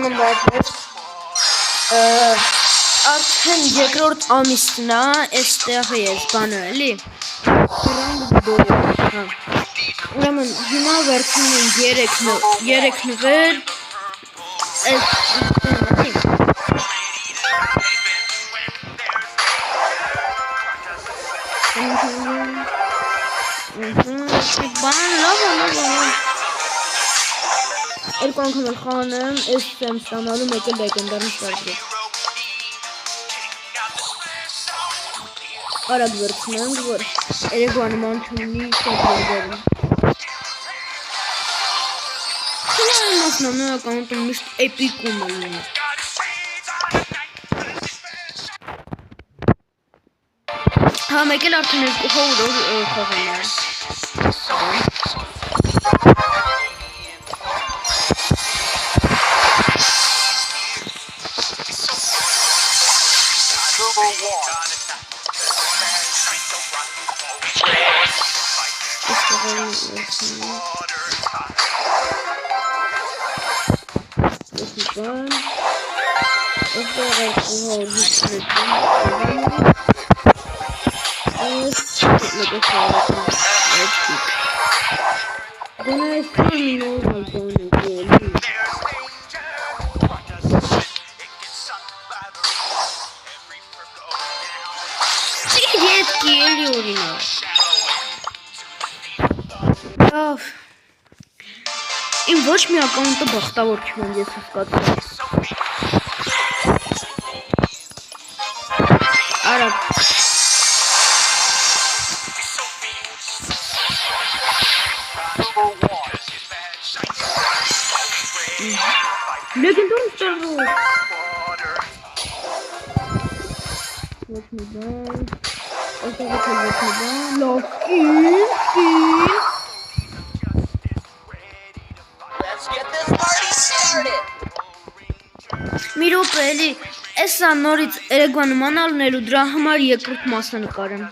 Ամենից արդեն երկրորդ ամիսն է, այստեղ ես բանը էլի։ Ուրեմն հիմա վերցնում եմ 3 նվեր, բան լավ է։ Երկու անգամ էլ խանեմ, ես եմ ստանալու մեկ էլ լեգենդար նշարժի։ Արագ վերցնենք, որ երեկու անման չունի շոպերդերում։ Չնայ մասնամի ականոտում միշտ էպիկում է լինի։ Հա մեկ էլ արդեն երկու հորոր խողում է։ Իմ ոչ մի ականունտը բախտավոր չմեն ես հսկացում։ Արագ։ Լեգենդար ստեղծում։ Ոչ մի բան։ Լավ, մի րոպե էլի, էսա նորից երեկվա նմանալն էլ ու դրա համար երկրորդ մասը նկարեմ։